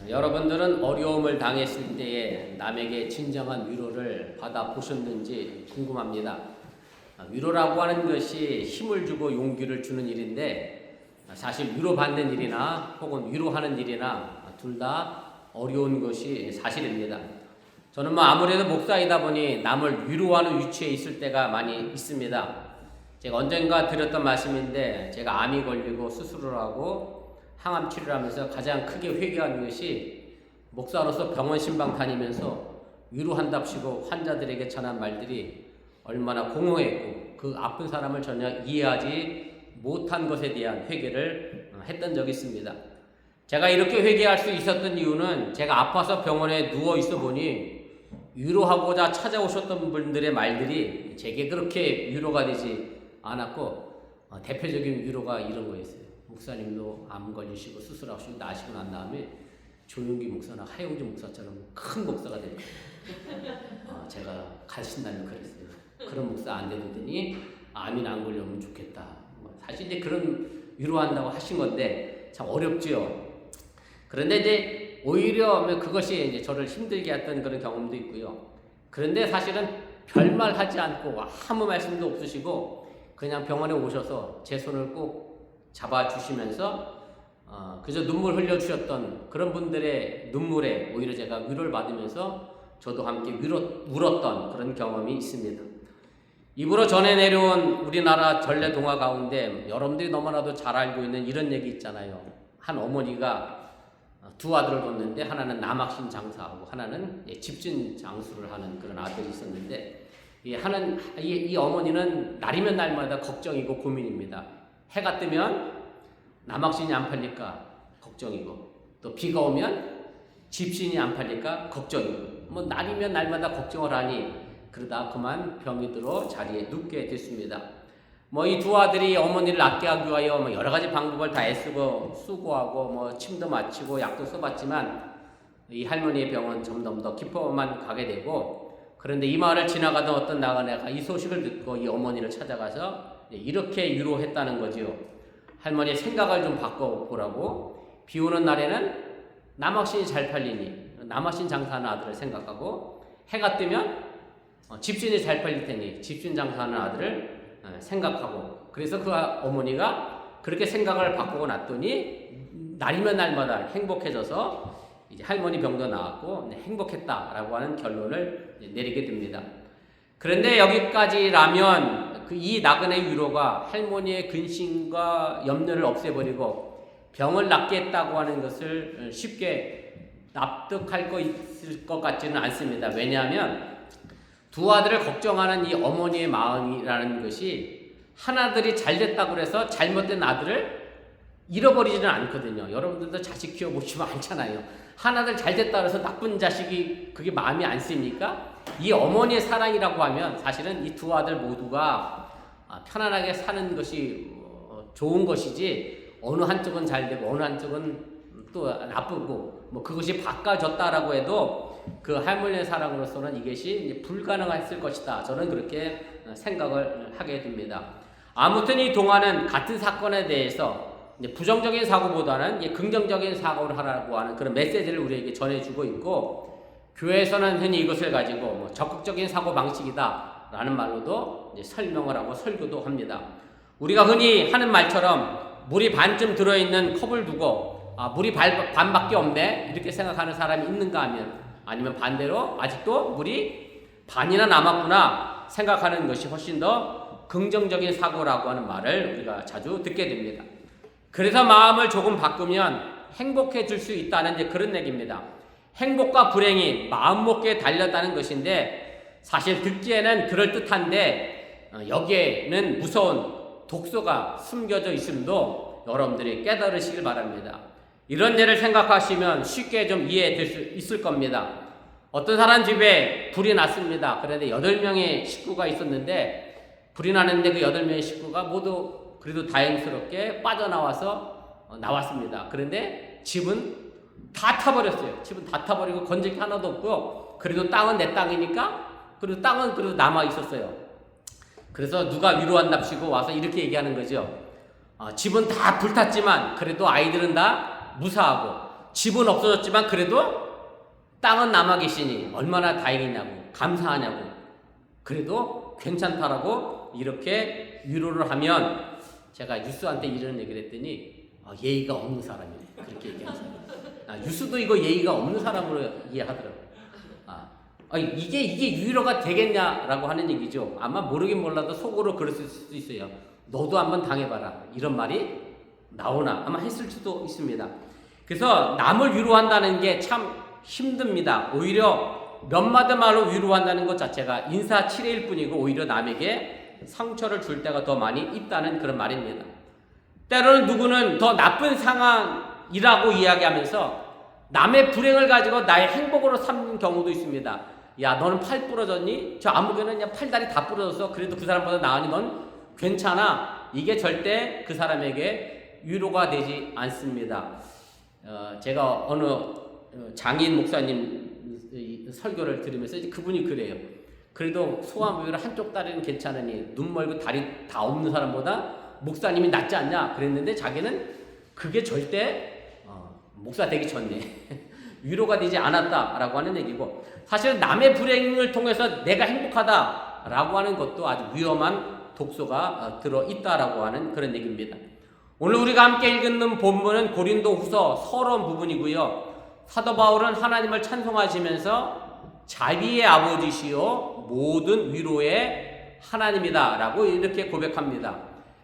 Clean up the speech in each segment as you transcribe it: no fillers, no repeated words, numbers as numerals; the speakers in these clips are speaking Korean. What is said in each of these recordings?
여러분들은 어려움을 당했을 때에 남에게 진정한 위로를 받아 보셨는지 궁금합니다. 위로라고 하는 것이 힘을 주고 용기를 주는 일인데 사실 위로받는 일이나 혹은 위로하는 일이나 둘 다 어려운 것이 사실입니다. 저는 아무래도 목사이다 보니 남을 위로하는 위치에 있을 때가 많이 있습니다. 제가 언젠가 드렸던 말씀인데 제가 암이 걸리고 수술을 하고 항암 치료를 하면서 가장 크게 회개한 것이 목사로서 병원 신방 다니면서 위로한답시고 환자들에게 전한 말들이 얼마나 공허했고 그 아픈 사람을 전혀 이해하지 못한 것에 대한 회개를 했던 적이 있습니다. 제가 이렇게 회개할 수 있었던 이유는 제가 아파서 병원에 누워 있어 보니 위로하고자 찾아오셨던 분들의 말들이 제게 그렇게 위로가 되지 않았고 대표적인 위로가 이런 거였어요. 목사님도 암 걸리시고 수술하시고 나시고 난 다음에 조용기 목사나 하용주 목사처럼 큰 목사가 될 거예요. 제가 가르친다면 그랬어요. 그런 목사 안 되더니 암이 안 걸려면 좋겠다. 사실 이제 그런 위로한다고 하신 건데 참 어렵지요. 그런데 이제 오히려 그것이 이제 저를 힘들게 했던 그런 경험도 있고요. 그런데 사실은 별말 하지 않고 아무 말씀도 없으시고 그냥 병원에 오셔서 제 손을 꼭 잡아주시면서 그저 눈물 흘려주셨던 그런 분들의 눈물에 오히려 제가 위로를 받으면서 저도 함께 울었던 그런 경험이 있습니다. 입으로 전해 내려온 우리나라 전래동화 가운데 여러분들이 너무나도 잘 알고 있는 이런 얘기 있잖아요. 한 어머니가 두 아들을 뒀는데 하나는 남학신 장사하고 하나는 집진 장수를 하는 그런 아들이 있었는데 이 어머니는 날이면 날마다 걱정이고 고민입니다. 해가 뜨면 남학신이 안 팔릴까 걱정이고 또 비가 오면 집신이 안 팔릴까 걱정이고 날이면 날마다 걱정을 하니 그러다 그만 병이 들어 자리에 눕게 됐습니다. 이 두 아들이 어머니를 낫게 하기 위하여 여러 가지 방법을 다 애쓰고 수고하고 침도 맞히고 약도 써봤지만 이 할머니의 병은 점점 더 깊어만 가게 되고 그런데 이 마을을 지나가던 어떤 나그네가 이 소식을 듣고 이 어머니를 찾아가서 이렇게 위로했다는 거지요. 할머니의 생각을 좀 바꿔보라고. 비 오는 날에는 남학신이 잘 팔리니 남학신 장사하는 아들을 생각하고 해가 뜨면 집신이 잘 팔릴 테니 집신 장사하는 아들을 생각하고 그래서 그 어머니가 그렇게 생각을 바꾸고 났더니 날이면 날마다 행복해져서 이제 할머니 병도 나았고 행복했다라고 하는 결론을 내리게 됩니다. 그런데 여기까지라면 이 나그네의 위로가 할머니의 근심과 염려를 없애버리고 병을 낫게 했다고 하는 것을 쉽게 납득할 거 있을 것 같지는 않습니다. 왜냐하면 두 아들을 걱정하는 이 어머니의 마음이라는 것이 하나들이 잘 됐다고 해서 잘못된 아들을 잃어버리지는 않거든요. 여러분들도 자식 키워보시면 알잖아요. 하나들 잘 됐다고 해서 나쁜 자식이 그게 마음이 안 쓰입니까? 이 어머니의 사랑이라고 하면 사실은 이 두 아들 모두가 편안하게 사는 것이 좋은 것이지 어느 한쪽은 잘 되고 어느 한쪽은 또 나쁘고 그것이 바꿔졌다라고 해도 그 할머니의 사랑으로서는 이것이 불가능했을 것이다. 저는 그렇게 생각을 하게 됩니다. 아무튼 이 동화는 같은 사건에 대해서 부정적인 사고보다는 긍정적인 사고를 하라고 하는 그런 메시지를 우리에게 전해주고 있고 교회에서는 흔히 이것을 가지고 적극적인 사고 방식이다 라는 말로도 설명을 하고 설교도 합니다. 우리가 흔히 하는 말처럼 물이 반쯤 들어있는 컵을 두고 물이 반밖에 없네 이렇게 생각하는 사람이 있는가 하면 아니면 반대로 아직도 물이 반이나 남았구나 생각하는 것이 훨씬 더 긍정적인 사고라고 하는 말을 우리가 자주 듣게 됩니다. 그래서 마음을 조금 바꾸면 행복해질 수 있다는 그런 얘기입니다. 행복과 불행이 마음먹기에 달렸다는 것인데 사실 듣기에는 그럴듯한데 여기에는 무서운 독소가 숨겨져 있음도 여러분들이 깨달으시길 바랍니다. 이런 예를 생각하시면 쉽게 좀 이해될 수 있을 겁니다. 어떤 사람 집에 불이 났습니다. 그런데 8명의 식구가 있었는데 불이 나는데 그 8명의 식구가 모두 그래도 다행스럽게 빠져나와서 나왔습니다. 그런데 집은 다 타버렸어요. 집은 다 타버리고 건질 게 하나도 없고요. 그래도 땅은 내 땅이니까 그래도 땅은 그래도 남아 있었어요. 그래서 누가 위로한답시고 와서 이렇게 얘기하는 거죠. 집은 다 불탔지만 그래도 아이들은 다 무사하고 집은 없어졌지만 그래도 땅은 남아 계시니 얼마나 다행이냐고, 감사하냐고, 그래도 괜찮다라고 이렇게 위로를 하면, 제가 유수한테 이런 얘기를 했더니 예의가 없는 사람이네, 그렇게 얘기하잖아요. 유수도 이거 예의가 없는 사람으로 이해하더라고요. 이게 위로가 되겠냐라고 하는 얘기죠. 아마 모르긴 몰라도 속으로 그랬을 수도 있어요. 너도 한번 당해봐라, 이런 말이 나오나 아마 했을 수도 있습니다. 그래서 남을 위로한다는 게 참 힘듭니다. 오히려 몇 마디 말로 위로한다는 것 자체가 인사치레일 뿐이고 오히려 남에게 상처를 줄 때가 더 많이 있다는 그런 말입니다. 때로는 누구는 더 나쁜 상황이라고 이야기하면서 남의 불행을 가지고 나의 행복으로 삼는 경우도 있습니다. 야, 너는 팔 부러졌니? 저 아무개는 그냥 팔다리 다 부러졌어. 그래도 그 사람보다 나으니 넌 괜찮아. 이게 절대 그 사람에게 위로가 되지 않습니다. 제가 어느 장인 목사님 설교를 들으면서 그분이 그래요. 그래도 소아부위로 한쪽 다리는 괜찮으니 눈 멀고 다리 다 없는 사람보다 목사님이 낫지 않냐 그랬는데, 자기는 그게 절대 목사 되기 전에 위로가 되지 않았다라고 하는 얘기고, 사실 남의 불행을 통해서 내가 행복하다라고 하는 것도 아주 위험한 독소가 들어있다라고 하는 그런 얘기입니다. 오늘 우리가 함께 읽는 본문은 고린도후서 서론 부분이고요. 사도 바울은 하나님을 찬송하시면서 자비의 아버지시요 모든 위로의 하나님이다 라고 이렇게 고백합니다.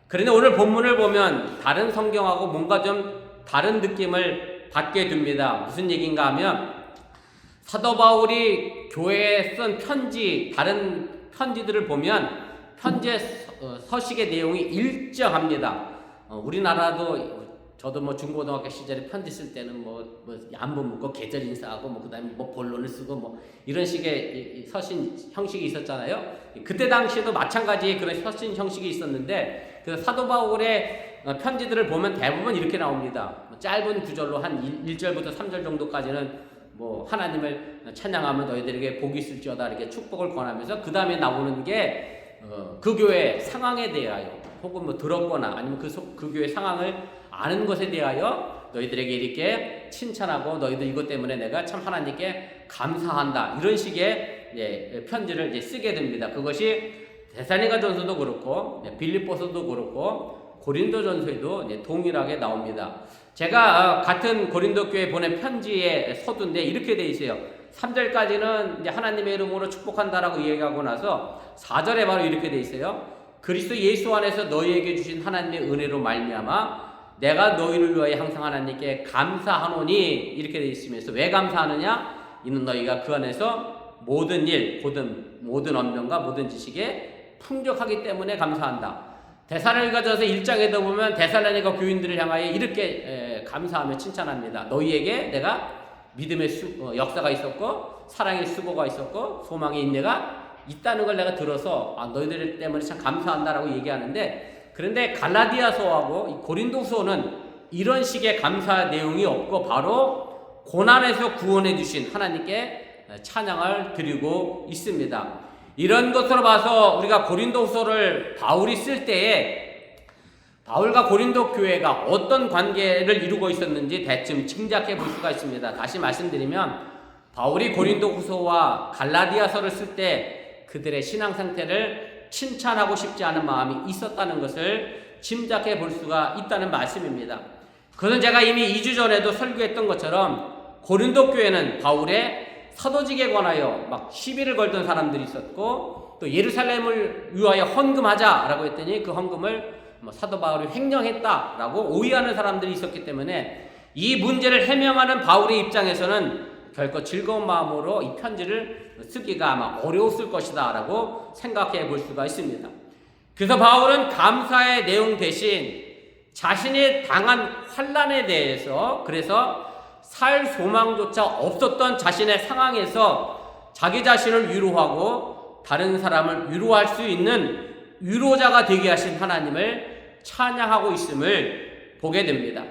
그런데 오늘 본문을 보면 다른 성경하고 뭔가 좀 다른 느낌을 받게 됩니다. 무슨 얘기인가 하면, 사도 바울이 교회에 쓴 편지, 다른 편지들을 보면 편지의 서식의 내용이 일정합니다. 우리나라도 저도 뭐 중고등학교 시절에 편지 쓸 때는 뭐 얀분 묻고 계절 인사하고 그다음에 본론을 쓰고 이런 식의 서신 형식이 있었잖아요. 그때 당시에도 마찬가지의 그런 서신 형식이 있었는데, 그 사도 바울의 편지들을 보면 대부분 이렇게 나옵니다. 짧은 구절로 한 1절부터 3절 정도까지는 하나님을 찬양하면 너희들에게 복이 있을지어다 이렇게 축복을 권하면서, 그 다음에 나오는 게 그 교회 상황에 대하여, 혹은 들었거나 아니면 그 교회 상황을 아는 것에 대하여 너희들에게 이렇게 칭찬하고, 너희들 이것 때문에 내가 참 하나님께 감사한다, 이런 식의 편지를 이제 쓰게 됩니다. 그것이 데살로니가전서도 그렇고 빌립보서도 그렇고 고린도전서에도 동일하게 나옵니다. 제가 같은 고린도 교회 보낸 편지의 서두인데 이렇게 돼 있어요. 3절까지는 이제 하나님의 이름으로 축복한다라고 이야기하고 나서 4절에 바로 이렇게 돼 있어요. 그리스도 예수 안에서 너희에게 주신 하나님의 은혜로 말미암아 내가 너희를 위하여 항상 하나님께 감사하노니, 이렇게 돼 있으면서 왜 감사하느냐? 이는 너희가 그 안에서 모든 일, 모든 언명과 모든 지식에 풍족하기 때문에 감사한다. 데살로니가전서 1장에도 보면 데살로니가 교인들을 향하여 이렇게 감사하며 칭찬합니다. 너희에게 내가 믿음의 역사가 있었고 사랑의 수고가 있었고 소망의 인내가 있다는 걸 내가 들어서 너희들 때문에 참 감사한다라고 얘기하는데, 그런데 갈라디아서하고 고린도서는 이런 식의 감사 내용이 없고 바로 고난에서 구원해 주신 하나님께 찬양을 드리고 있습니다. 이런 것으로 봐서 우리가 고린도서를 바울이 쓸 때에 바울과 고린도 교회가 어떤 관계를 이루고 있었는지 대충 짐작해 볼 수가 있습니다. 다시 말씀드리면 바울이 고린도후서와 갈라디아서를 쓸 때 그들의 신앙 상태를 칭찬하고 싶지 않은 마음이 있었다는 것을 짐작해 볼 수가 있다는 말씀입니다. 그것은 제가 이미 2주 전에도 설교했던 것처럼 고린도 교회는 바울의 사도직에 관하여 막 시비를 걸던 사람들이 있었고, 또 예루살렘을 위하여 헌금하자라고 했더니 그 헌금을 사도 바울이 횡령했다라고 오해하는 사람들이 있었기 때문에 이 문제를 해명하는 바울의 입장에서는 결코 즐거운 마음으로 이 편지를 쓰기가 아마 어려웠을 것이다 라고 생각해 볼 수가 있습니다. 그래서 바울은 감사의 내용 대신 자신이 당한 환난에 대해서, 그래서 살 소망조차 없었던 자신의 상황에서 자기 자신을 위로하고 다른 사람을 위로할 수 있는 위로자가 되게 하신 하나님을 찬양하고 있음을 보게 됩니다.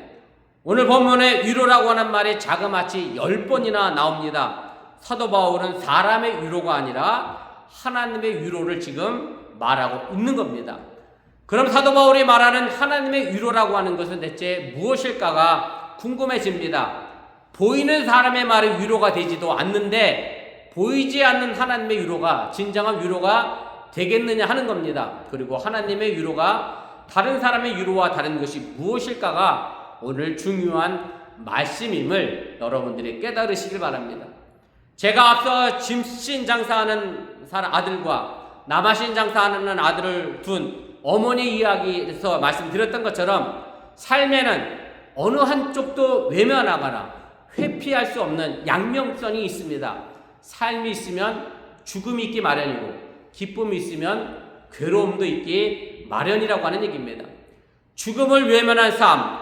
오늘 본문에 위로라고 하는 말이 자그마치 10번이나 나옵니다. 사도 바울은 사람의 위로가 아니라 하나님의 위로를 지금 말하고 있는 겁니다. 그럼 사도 바울이 말하는 하나님의 위로라고 하는 것은 대체 무엇일까가 궁금해집니다. 보이는 사람의 말이 위로가 되지도 않는데 보이지 않는 하나님의 위로가 진정한 위로가 되겠느냐 하는 겁니다. 그리고 하나님의 위로가 다른 사람의 위로와 다른 것이 무엇일까가 오늘 중요한 말씀임을 여러분들이 깨달으시길 바랍니다. 제가 앞서 짐신 장사하는 아들과 남아신 장사하는 아들을 둔 어머니 이야기에서 말씀드렸던 것처럼 삶에는 어느 한쪽도 외면하거나 회피할 수 없는 양면성이 있습니다. 삶이 있으면 죽음이 있기 마련이고 기쁨이 있으면 괴로움도 있기 마련이라고 하는 얘기입니다. 죽음을 외면한 삶,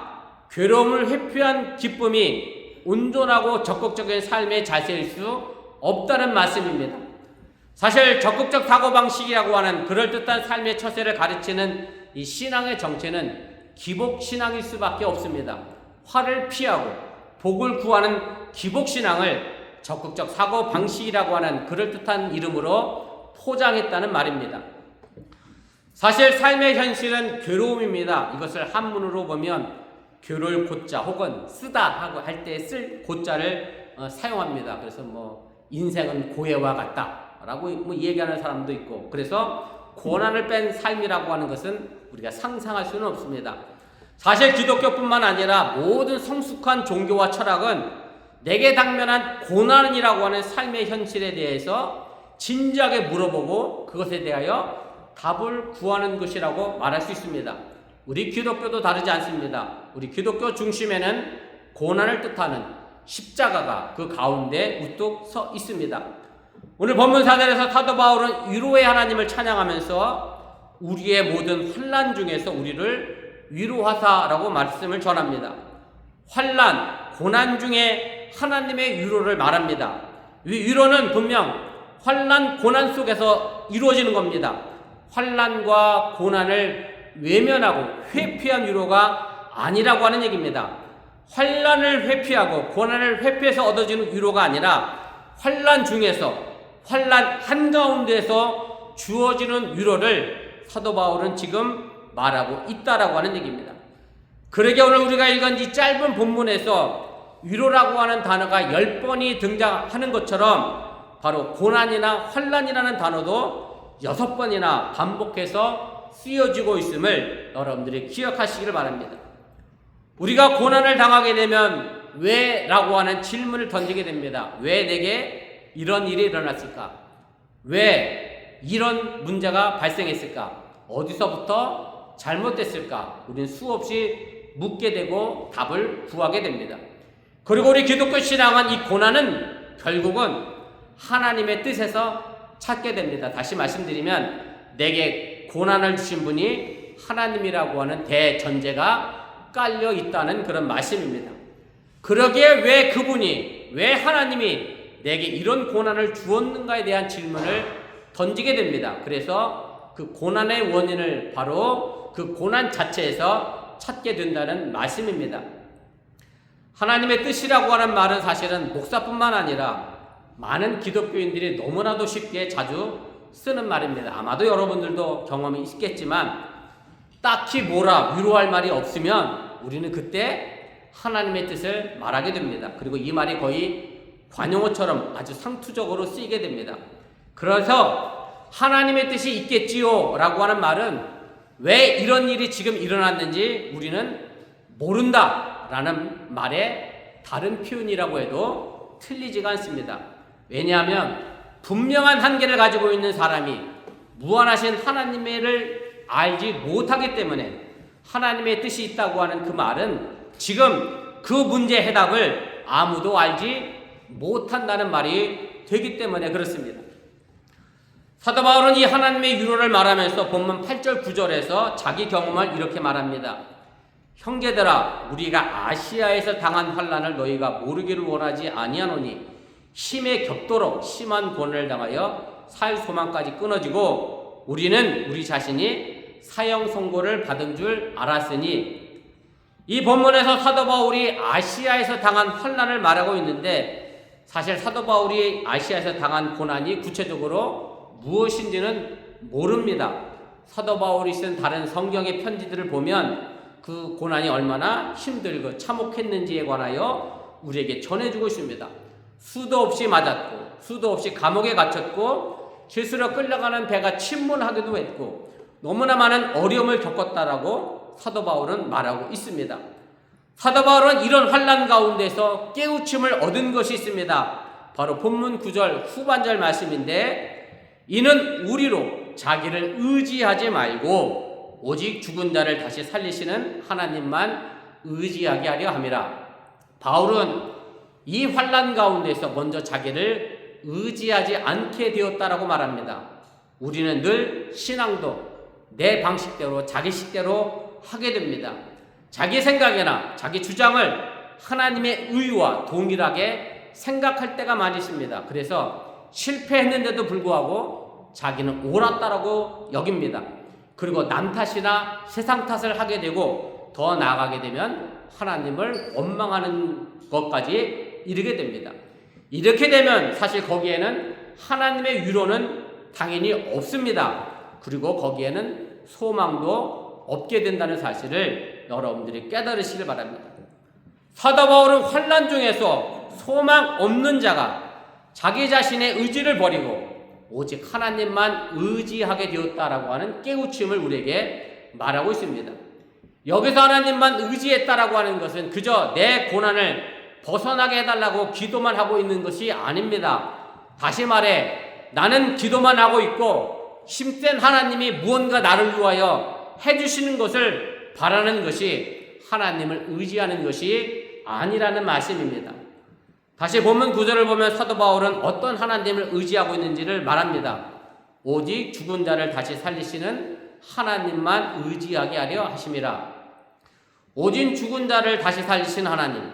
괴로움을 회피한 기쁨이 온전하고 적극적인 삶의 자세일 수 없다는 말씀입니다. 사실 적극적 사고방식이라고 하는 그럴듯한 삶의 처세를 가르치는 이 신앙의 정체는 기복신앙일 수밖에 없습니다. 화를 피하고 복을 구하는 기복신앙을 적극적 사고방식이라고 하는 그럴듯한 이름으로 포장했다는 말입니다. 사실 삶의 현실은 괴로움입니다. 이것을 한문으로 보면 괴로울 고자 혹은 쓰다 하고 할 때 쓸 고자를 사용합니다. 그래서 인생은 고해와 같다 라고 얘기하는 사람도 있고, 그래서 고난을 뺀 삶이라고 하는 것은 우리가 상상할 수는 없습니다. 사실 기독교뿐만 아니라 모든 성숙한 종교와 철학은 내게 당면한 고난이라고 하는 삶의 현실에 대해서 진지하게 물어보고 그것에 대하여 답을 구하는 것이라고 말할 수 있습니다. 우리 기독교도 다르지 않습니다. 우리 기독교 중심에는 고난을 뜻하는 십자가가 그 가운데 우뚝 서 있습니다. 오늘 본문 사절에서 사도 바울은 위로의 하나님을 찬양하면서 우리의 모든 환난 중에서 우리를 위로하사라고 말씀을 전합니다. 환난, 고난 중에 하나님의 위로를 말합니다. 위로는 분명 환난, 고난 속에서 이루어지는 겁니다. 환난과 고난을 외면하고 회피한 위로가 아니라고 하는 얘기입니다. 환난을 회피하고 고난을 회피해서 얻어지는 위로가 아니라 환난 중에서 환난 한가운데에서 주어지는 위로를 사도 바울은 지금 말하고 있다라고 하는 얘기입니다. 그러게 오늘 우리가 읽은 이 짧은 본문에서 위로라고 하는 단어가 10번이 등장하는 것처럼 바로 고난이나 환난이라는 단어도 6번이나 반복해서 쓰여지고 있음을 여러분들이 기억하시기를 바랍니다. 우리가 고난을 당하게 되면 왜? 라고 하는 질문을 던지게 됩니다. 왜 내게 이런 일이 일어났을까? 왜 이런 문제가 발생했을까? 어디서부터 잘못됐을까? 우리는 수없이 묻게 되고 답을 구하게 됩니다. 그리고 우리 기독교 신앙은 이 고난은 결국은 하나님의 뜻에서 찾게 됩니다. 다시 말씀드리면 내게 고난을 주신 분이 하나님이라고 하는 대전제가 깔려 있다는 그런 말씀입니다. 그러기에 왜 그분이, 왜 하나님이 내게 이런 고난을 주었는가에 대한 질문을 던지게 됩니다. 그래서 그 고난의 원인을 바로 그 고난 자체에서 찾게 된다는 말씀입니다. 하나님의 뜻이라고 하는 말은 사실은 목사뿐만 아니라 많은 기독교인들이 너무나도 쉽게 자주 쓰는 말입니다. 아마도 여러분들도 경험이 있겠지만 딱히 위로할 말이 없으면 우리는 그때 하나님의 뜻을 말하게 됩니다. 그리고 이 말이 거의 관용어처럼 아주 상투적으로 쓰이게 됩니다. 그래서 하나님의 뜻이 있겠지요 라고 하는 말은 왜 이런 일이 지금 일어났는지 우리는 모른다 라는 말의 다른 표현이라고 해도 틀리지가 않습니다. 왜냐하면 분명한 한계를 가지고 있는 사람이 무한하신 하나님을 알지 못하기 때문에 하나님의 뜻이 있다고 하는 그 말은 지금 그 문제의 해답을 아무도 알지 못한다는 말이 되기 때문에 그렇습니다. 사도 바울은 이 하나님의 위로를 말하면서 본문 8절 9절에서 자기 경험을 이렇게 말합니다. 형제들아, 우리가 아시아에서 당한 환난을 너희가 모르기를 원하지 아니하노니 힘에 겹도록 심한 고난을 당하여 살 소망까지 끊어지고 우리는 우리 자신이 사형 선고를 받은 줄 알았으니, 이 본문에서 사도 바울이 아시아에서 당한 환난을 말하고 있는데 사실 사도 바울이 아시아에서 당한 고난이 구체적으로 무엇인지는 모릅니다. 사도 바울이 쓴 다른 성경의 편지들을 보면 그 고난이 얼마나 힘들고 참혹했는지에 관하여 우리에게 전해주고 있습니다. 수도 없이 맞았고 수도 없이 감옥에 갇혔고 실수로 끌려가는 배가 침몰하기도 했고 너무나 많은 어려움을 겪었다라고 사도 바울은 말하고 있습니다. 사도 바울은 이런 환난 가운데서 깨우침을 얻은 것이 있습니다. 바로 본문 9절 후반절 말씀인데 이는 우리로 자기를 의지하지 말고 오직 죽은 자를 다시 살리시는 하나님만 의지하게 하려 함이라. 바울은 이 환난 가운데서 먼저 자기를 의지하지 않게 되었다라고 말합니다. 우리는 늘 신앙도 내 방식대로 자기 식대로 하게 됩니다. 자기 생각이나 자기 주장을 하나님의 의와 동일하게 생각할 때가 많이 있습니다. 그래서 실패했는데도 불구하고 자기는 옳았다라고 여깁니다. 그리고 남 탓이나 세상 탓을 하게 되고 더 나아가게 되면 하나님을 원망하는 것까지 이르게 됩니다. 이렇게 되면 사실 거기에는 하나님의 위로는 당연히 없습니다. 그리고 거기에는 소망도 없게 된다는 사실을 여러분들이 깨달으시길 바랍니다. 사도 바울은 환난 중에서 소망 없는 자가 자기 자신의 의지를 버리고 오직 하나님만 의지하게 되었다라고 하는 깨우침을 우리에게 말하고 있습니다. 여기서 하나님만 의지했다라고 하는 것은 그저 내 고난을 벗어나게 해달라고 기도만 하고 있는 것이 아닙니다. 다시 말해 나는 기도만 하고 있고 힘센 하나님이 무언가 나를 위하여 해주시는 것을 바라는 것이 하나님을 의지하는 것이 아니라는 말씀입니다. 다시 본문 9절을 보면 사도 바울은 어떤 하나님을 의지하고 있는지를 말합니다. 오직 죽은 자를 다시 살리시는 하나님만 의지하게 하려 하심이라. 오직 죽은 자를 다시 살리시는 하나님,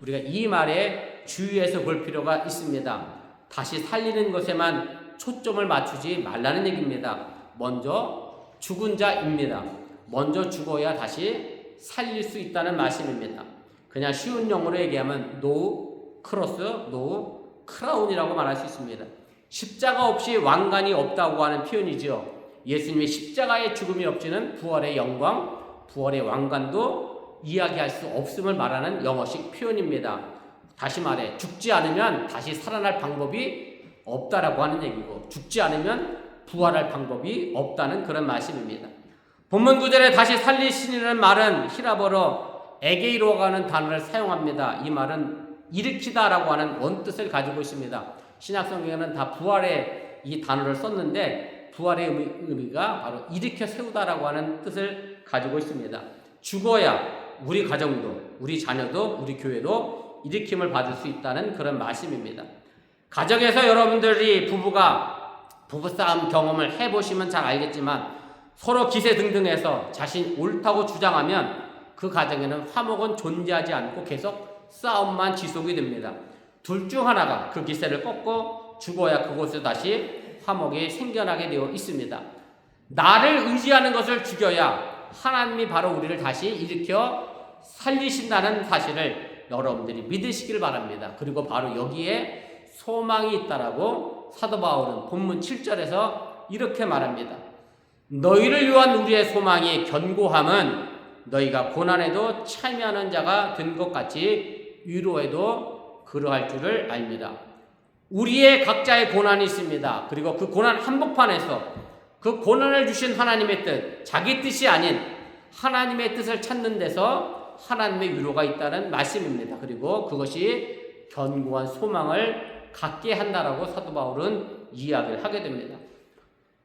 우리가 이 말에 주의해서 볼 필요가 있습니다. 다시 살리는 것에만 초점을 맞추지 말라는 얘기입니다. 먼저 죽은 자입니다. 먼저 죽어야 다시 살릴 수 있다는 말씀입니다. 그냥 쉬운 용어로 얘기하면 노 크로스, 노 크라운이라고 말할 수 있습니다. 십자가 없이 왕관이 없다고 하는 표현이죠. 예수님의 십자가의 죽음이 없이는 부활의 영광, 부활의 왕관도 이야기할 수 없음을 말하는 영어식 표현입니다. 다시 말해 죽지 않으면 다시 살아날 방법이 없다라고 하는 얘기고 죽지 않으면 부활할 방법이 없다는 그런 말씀입니다. 본문 9절에 다시 살리시는 말은 히라버로 에게이로가 하는 단어를 사용합니다. 이 말은 일으키다라고 하는 원뜻을 가지고 있습니다. 신약성경에는 다 부활의 이 단어를 썼는데 부활의 의미가 바로 일으켜 세우다라고 하는 뜻을 가지고 있습니다. 죽어야 우리 가정도, 우리 자녀도, 우리 교회도 일으킴을 받을 수 있다는 그런 말씀입니다. 가정에서 여러분들이 부부싸움 경험을 해보시면 잘 알겠지만 서로 기세등등해서 자신 옳다고 주장하면 그 가정에는 화목은 존재하지 않고 계속 싸움만 지속이 됩니다. 둘 중 하나가 그 기세를 꺾고 죽어야 그곳에서 다시 화목이 생겨나게 되어 있습니다. 나를 의지하는 것을 죽여야 하나님이 바로 우리를 다시 일으켜 살리신다는 사실을 여러분들이 믿으시길 바랍니다. 그리고 바로 여기에 소망이 있다라고 사도 바울은 본문 7절에서 이렇게 말합니다. 너희를 위한 우리의 소망이 견고함은 너희가 고난에도 참여하는 자가 된 것 같이 위로에도 그러할 줄을 압니다. 우리의 각자의 고난이 있습니다. 그리고 그 고난 한복판에서 그 고난을 주신 하나님의 뜻, 자기 뜻이 아닌 하나님의 뜻을 찾는 데서 하나님의 위로가 있다는 말씀입니다. 그리고 그것이 견고한 소망을 갖게 한다라고 사도 바울은 이야기를 하게 됩니다.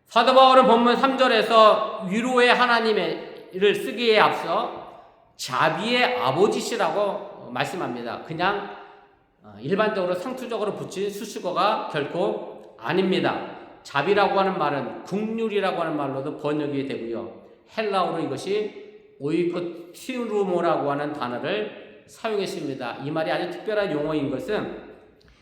사도 바울은 본문 3절에서 위로의 하나님을 쓰기에 앞서 자비의 아버지시라고 말씀합니다. 그냥 일반적으로 상투적으로 붙인 수식어가 결코 아닙니다. 자비라고 하는 말은 긍휼이라고 하는 말로도 번역이 되고요. 헬라어로 이것이 오이코티루모라고 하는 단어를 사용했습니다. 이 말이 아주 특별한 용어인 것은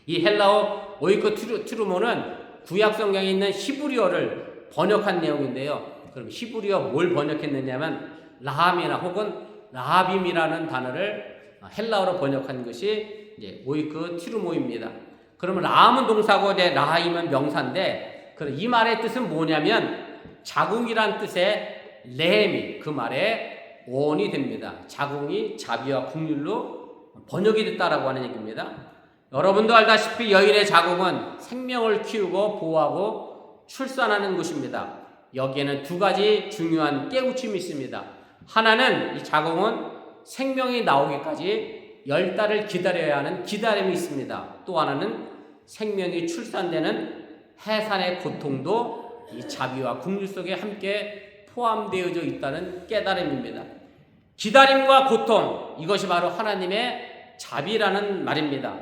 이 헬라어 오이코티루모는 구약 성경에 있는 히브리어를 번역한 내용인데요. 그럼 히브리어 뭘 번역했느냐면 라함이나 혹은 라합임이라는 단어를 헬라어로 번역한 것이 이제 오이코티루모입니다. 그러면 라함은 동사고 라하임은 명사인데 이 말의 뜻은 뭐냐면 자궁이란 뜻의 레헴이 그 말의 원이 됩니다. 자궁이 자비와 긍휼로 번역이 됐다라고 하는 얘기입니다. 여러분도 알다시피 여인의 자궁은 생명을 키우고 보호하고 출산하는 곳입니다. 여기에는 두 가지 중요한 깨우침이 있습니다. 하나는 이 자궁은 생명이 나오기까지 10달을 기다려야 하는 기다림이 있습니다. 또 하나는 생명이 출산되는 해산의 고통도 이 자비와 긍휼 속에 함께 포함되어져 있다는 깨달음입니다. 기다림과 고통, 이것이 바로 하나님의 자비라는 말입니다.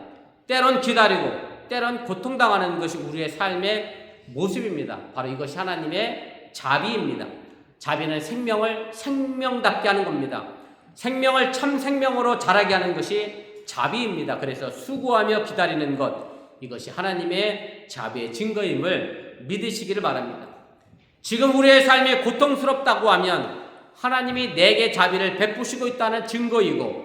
때론 기다리고 때론 고통당하는 것이 우리의 삶의 모습입니다. 바로 이것이 하나님의 자비입니다. 자비는 생명을 생명답게 하는 겁니다. 생명을 참 생명으로 자라게 하는 것이 자비입니다. 그래서 수고하며 기다리는 것, 이것이 하나님의 자비의 증거임을 믿으시기를 바랍니다. 지금 우리의 삶이 고통스럽다고 하면 하나님이 내게 자비를 베푸시고 있다는 증거이고,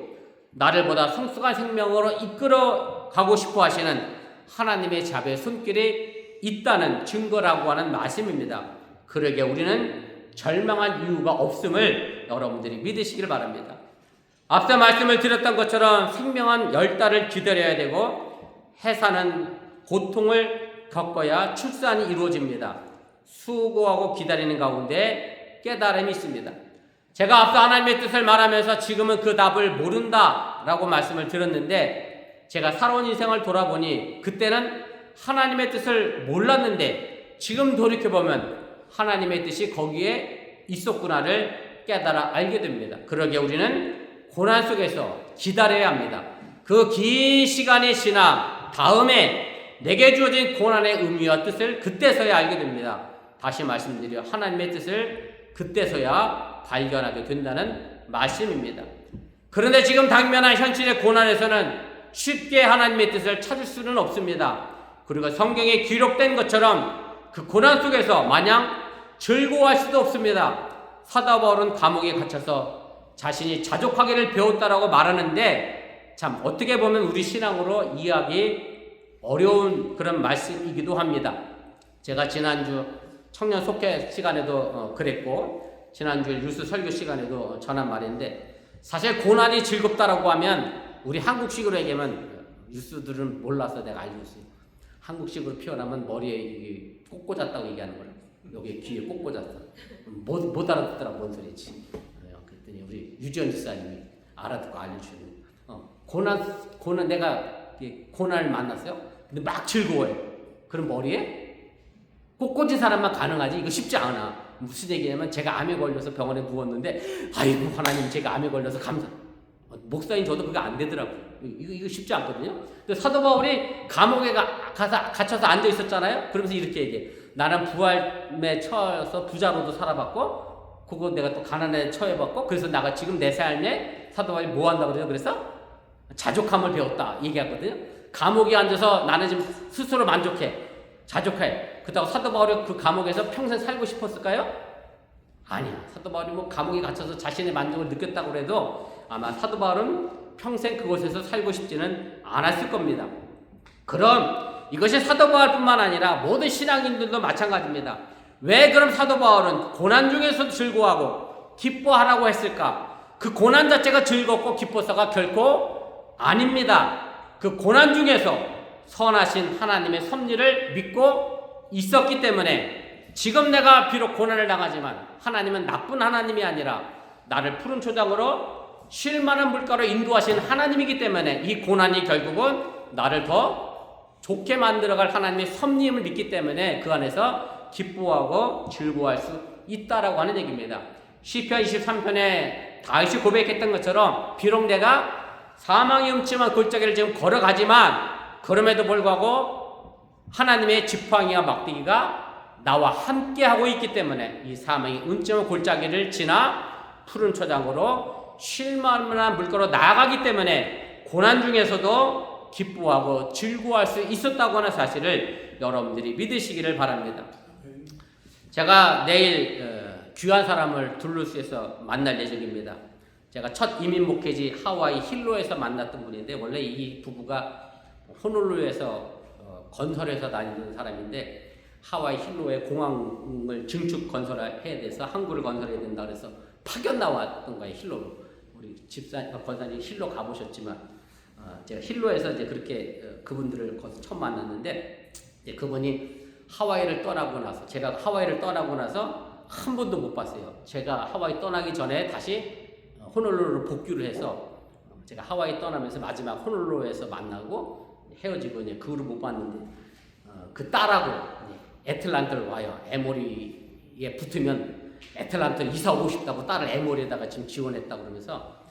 나를 보다 성숙한 생명으로 이끌어 가고 싶어 하시는 하나님의 자비의 손길이 있다는 증거라고 하는 말씀입니다. 그러게 우리는 절망한 이유가 없음을 여러분들이 믿으시길 바랍니다. 앞서 말씀을 드렸던 것처럼 생명은 10달을 기다려야 되고 해산은 고통을 겪어야 출산이 이루어집니다. 수고하고 기다리는 가운데 깨달음이 있습니다. 제가 앞서 하나님의 뜻을 말하면서 지금은 그 답을 모른다라고 말씀을 드렸는데, 제가 살아온 인생을 돌아보니 그때는 하나님의 뜻을 몰랐는데 지금 돌이켜보면 하나님의 뜻이 거기에 있었구나를 깨달아 알게 됩니다. 그러기에 우리는 고난 속에서 기다려야 합니다. 그 긴 시간이 지나 다음에 내게 주어진 고난의 의미와 뜻을 그때서야 알게 됩니다. 다시 말씀드려 하나님의 뜻을 그때서야 발견하게 된다는 말씀입니다. 그런데 지금 당면한 현실의 고난에서는 쉽게 하나님의 뜻을 찾을 수는 없습니다. 그리고 성경에 기록된 것처럼 그 고난 속에서 마냥 즐거워할 수도 없습니다. 사도 바울은 감옥에 갇혀서 자신이 자족하기를 배웠다라고 말하는데, 참 어떻게 보면 우리 신앙으로 이해하기 어려운 그런 말씀이기도 합니다. 제가 지난주 청년 속회 시간에도 그랬고, 지난주 유스 설교 시간에도 전한 말인데, 사실 고난이 즐겁다라고 하면 우리 한국식으로 얘기하면, 유스들은 몰라서 내가 알고 있어요. 한국식으로 표현하면 머리에 꼭 꽂았다고 얘기하는 거예요. 여기 귀에 꼭 꽂았다. 못 알아듣더라. 뭔 소리지. 그랬더니 우리 유지연 지사님이 알아듣고 알려주는. 고난 내가 고난을 만났어요. 근데 막 즐거워요. 그럼 머리에 꼭 꽂은 사람만 가능하지. 이거 쉽지 않아. 무슨 얘기냐면, 제가 암에 걸려서 병원에 누웠는데, 아이고 하나님 제가 암에 걸려서 감사. 목사님 저도 그게 안 되더라고요. 이거 쉽지 않거든요. 근데 사도 바울이 감옥에 갇혀서 앉아 있었잖아요. 그러면서 이렇게 얘기해. 나는 부활에 처해서 부자로도 살아봤고, 그거 내가 또 가난에 처해봤고, 그래서 내가 지금 내 삶에 사도 바울이 뭐 한다고 그래요? 그래서 자족함을 배웠다 얘기하거든요. 감옥에 앉아서 나는 지금 스스로 만족해, 자족해. 그렇다고 사도 바울이 그 감옥에서 평생 살고 싶었을까요? 아니야. 사도 바울이 뭐 감옥에 갇혀서 자신의 만족을 느꼈다고 해도 아마 사도 바울은 평생 그곳에서 살고 싶지는 않았을 겁니다. 그럼 이것이 사도 바울뿐만 아니라 모든 신앙인들도 마찬가지입니다. 왜 그럼 사도 바울은 고난 중에서도 즐거워하고 기뻐하라고 했을까? 그 고난 자체가 즐겁고 기뻐서가 결코 아닙니다. 그 고난 중에서 선하신 하나님의 섭리를 믿고 있었기 때문에, 지금 내가 비록 고난을 당하지만 하나님은 나쁜 하나님이 아니라 나를 푸른 초장으로 쉴 만한 물가로 인도하신 하나님이기 때문에, 이 고난이 결국은 나를 더 좋게 만들어갈 하나님의 섭리임을 믿기 때문에 그 안에서 기뻐하고 즐거워할 수 있다라고 하는 얘기입니다. 시편 23편에 다윗이 고백했던 것처럼, 비록 내가 사망의 음침한 골짜기를 지금 걸어가지만 그럼에도 불구하고 하나님의 지팡이와 막대기가 나와 함께하고 있기 때문에 이 사망의 음침한 골짜기를 지나 푸른 초장으로 쉴만한 물가로 나아가기 때문에 고난 중에서도 기뻐하고 즐거워할 수 있었다고 하는 사실을 여러분들이 믿으시기를 바랍니다. 제가 내일 귀한 사람을 둘루스에서 만날 예정입니다. 제가 첫 이민 목회지 하와이 힐로에서 만났던 분인데, 원래 이 부부가 호놀룰루에서 건설해서 다니는 사람인데, 하와이 힐로에 공항을 증축 건설해야 돼서 항구를 건설해야 된다 그래서 파견 나왔던 거예요. 힐로로. 우리 집사 권사님 힐로 가보셨지만 제가 힐로에서 이제 그렇게 그분들을 거기서 처음 만났는데 이제 그분이 하와이를 떠나고 나서 제가 하와이를 떠나고 나서 한 번도 못 봤어요. 제가 하와이 떠나기 전에 다시 호놀룰루로 복귀를 해서 제가 하와이 떠나면서 마지막 호놀룰루에서 만나고 헤어지고 이제 그 후로 못 봤는데 그 딸하고 애틀란타를 와요. 에모리에 붙으면 애틀란타 이사 오고 싶다고 딸을 에모리에다가 지금 지원했다고 그러면서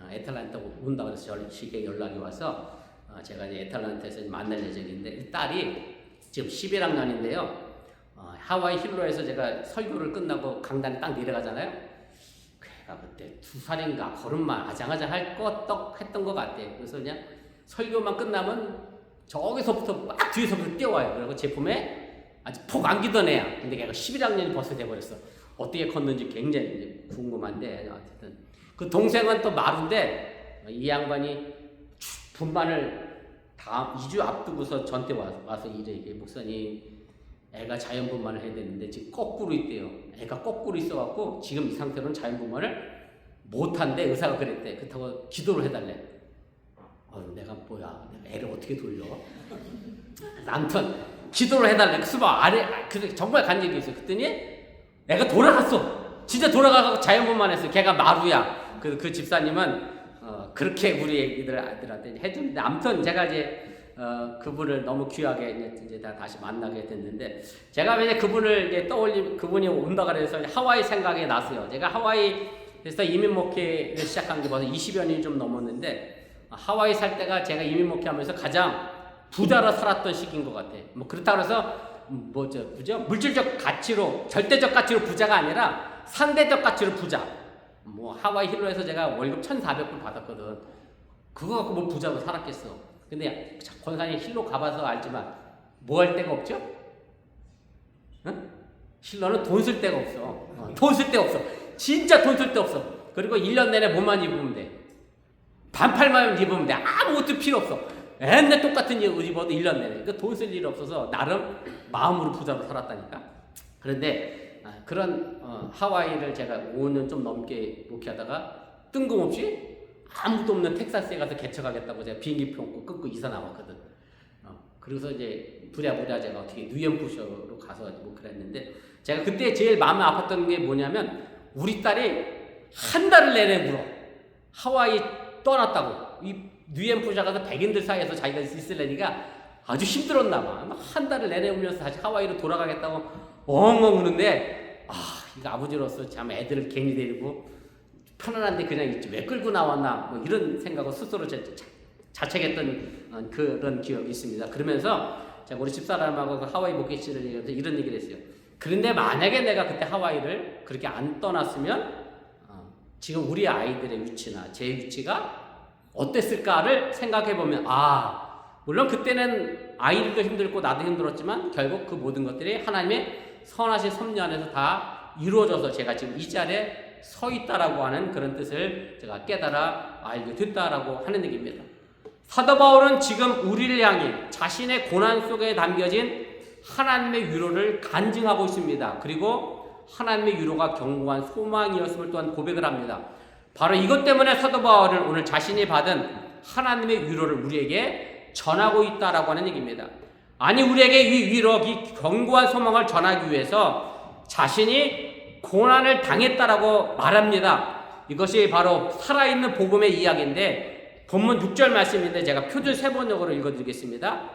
애틀란타 온다고 해서 시계 연락이 와서 제가 이제 애틀란타에서 만날 예정인데 이 딸이 지금 11학년인데요. 하와이 힐로에서 제가 설교를 끝나고 강단에 딱 내려가잖아요. 걔가 그때 2살인가 걸음만 아장아장 했던 것 같아요. 그래서 그냥 설교만 끝나면 저기서부터 막 뒤에서부터 뛰어와요. 그리고 제품에 아주 폭 안기던 애야. 근데 걔가 11학년이 벌써 돼버렸어. 어떻게 컸는지 굉장히 궁금한데 어쨌든 그 동생은 또 마루인데 이 양반이 분만을 다음 2주 앞두고서 저한테 와서 이래 이게 목사님 애가 자연분만을 해야 되는데 지금 거꾸로 있대요. 애가 거꾸로 있어갖고 지금 이 상태로는 자연분만을 못한대. 의사가 그랬대. 그렇다고 기도를 해달래. 내가 뭐야? 내가 애를 어떻게 돌려? 아무튼 기도를 해달래. 그 수박 아래 정말 간 적이 있어요. 그랬더니 애가 돌아갔어. 진짜 돌아가고 자연분만했어. 걔가 마루야. 그 집사님은 그렇게 우리 애들한테 해주는데 아무튼 제가 이제 그분을 너무 귀하게 이제 다시 만나게 됐는데 제가 왜 그분을 이제 그분이 온다 그래서 하와이 생각이 났어요. 제가 하와이에서 이민 목회를 시작한 게 벌써 20여 년이 좀 넘었는데 하와이 살 때가 제가 이민 목회하면서 가장 부자로 살았던 시기인 것 같아. 뭐 그렇다고 해서 그죠? 물질적 가치로 절대적 가치로 부자가 아니라 상대적 가치로 부자. 뭐 하와이 힐로에서 제가 월급 1,400불 받았거든. 그거 갖고 뭐 부자로 살았겠어. 근데 권사님 힐로 가봐서 알지만 뭐 할 데가 없죠? 응? 힐로는 돈 쓸 데가 없어. 돈 쓸 데 없어. 진짜 돈 쓸 데 없어. 그리고 1년 내내 뭐만 입으면 돼. 반팔만 입으면 돼. 아무것도 필요 없어. 맨날 똑같은 옷 입어도 1년 내내. 그러니까 돈 쓸 일이 없어서 나름 마음으로 부자로 살았다니까. 그런데 그런 하와이를 제가 5년 좀 넘게 목회하다가 뜬금없이 아무도 없는 텍사스에 가서 개척하겠다고 제가 비행기표 끊고 이사 나왔거든. 그래서 이제 부랴부랴 제가 어떻게 뉴햄프셔로 가서 목회를 했는데 제가 그때 제일 마음이 아팠던 게 뭐냐면 우리 딸이 한 달을 내내 울어. 하와이 떠났다고. 이 뉴햄프셔 가서 백인들 사이에서 자기가 있으려니까 아주 힘들었나 봐. 한 달을 내내 울면서 다시 하와이로 돌아가겠다고 엉엉 우는데 이거 아버지로서 참 애들을 괜히 데리고 편안한데 그냥 있지 왜 끌고 나왔나 뭐 이런 생각을 스스로 자책했던 그런 기억이 있습니다. 그러면서 제가 우리 집사람하고 그 하와이 목회실을 얘기하면서 이런 얘기를 했어요. 그런데 만약에 내가 그때 하와이를 그렇게 안 떠났으면 지금 우리 아이들의 위치나 제 위치가 어땠을까를 생각해보면 물론 그때는 아이들도 힘들고 나도 힘들었지만 결국 그 모든 것들이 하나님의 선하신 섭리 안에서 다 이루어져서 제가 지금 이 자리에 서 있다라고 하는 그런 뜻을 제가 깨달아 알게 됐다라고 하는 얘기입니다. 사도 바울은 지금 우리를 향해 자신의 고난 속에 담겨진 하나님의 위로를 간증하고 있습니다. 그리고 하나님의 위로가 견고한 소망이었음을 또한 고백을 합니다. 바로 이것 때문에 사도 바울은 오늘 자신이 받은 하나님의 위로를 우리에게 전하고 있다라고 하는 얘기입니다. 아니 우리에게 이 위로, 이 견고한 소망을 전하기 위해서 자신이 고난을 당했다라고 말합니다. 이것이 바로 살아있는 복음의 이야기인데 본문 6절 말씀인데 제가 표준 세번역으로 읽어드리겠습니다.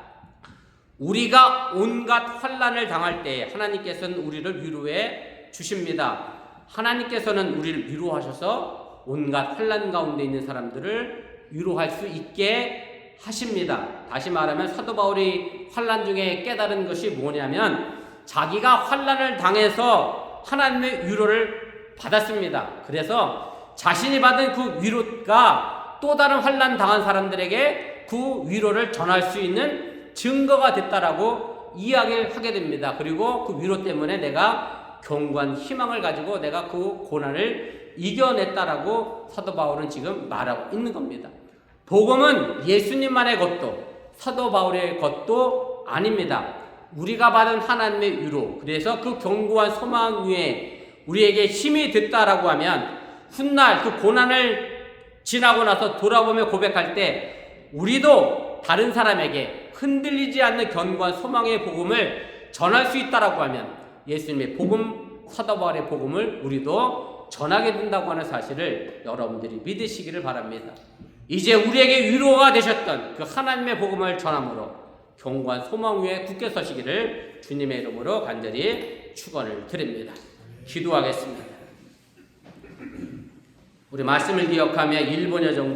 우리가 온갖 환난을 당할 때 하나님께서는 우리를 위로해 주십니다. 하나님께서는 우리를 위로하셔서 온갖 환난 가운데 있는 사람들을 위로할 수 있게 하십니다. 다시 말하면 사도 바울이 환난 중에 깨달은 것이 뭐냐면 자기가 환난을 당해서 하나님의 위로를 받았습니다. 그래서 자신이 받은 그 위로가 또 다른 환난 당한 사람들에게 그 위로를 전할 수 있는 증거가 됐다라고 이야기를 하게 됩니다. 그리고 그 위로 때문에 내가 견고한 희망을 가지고 내가 그 고난을 이겨냈다라고 사도 바울은 지금 말하고 있는 겁니다. 복음은 예수님만의 것도 사도 바울의 것도 아닙니다. 우리가 받은 하나님의 위로, 그래서 그 견고한 소망 위에 우리에게 힘이 됐다라고 하면 훗날 그 고난을 지나고 나서 돌아보며 고백할 때 우리도 다른 사람에게 흔들리지 않는 견고한 소망의 복음을 전할 수 있다라고 하면 예수님의 복음, 사도 바울의 복음을 우리도 전하게 된다고 하는 사실을 여러분들이 믿으시기를 바랍니다. 이제 우리에게 위로가 되셨던 그 하나님의 복음을 전함으로 견고한 소망 위에 굳게 서시기를 주님의 이름으로 간절히 축원을 드립니다. 기도하겠습니다. 우리 말씀을 기억하며 1분여 정도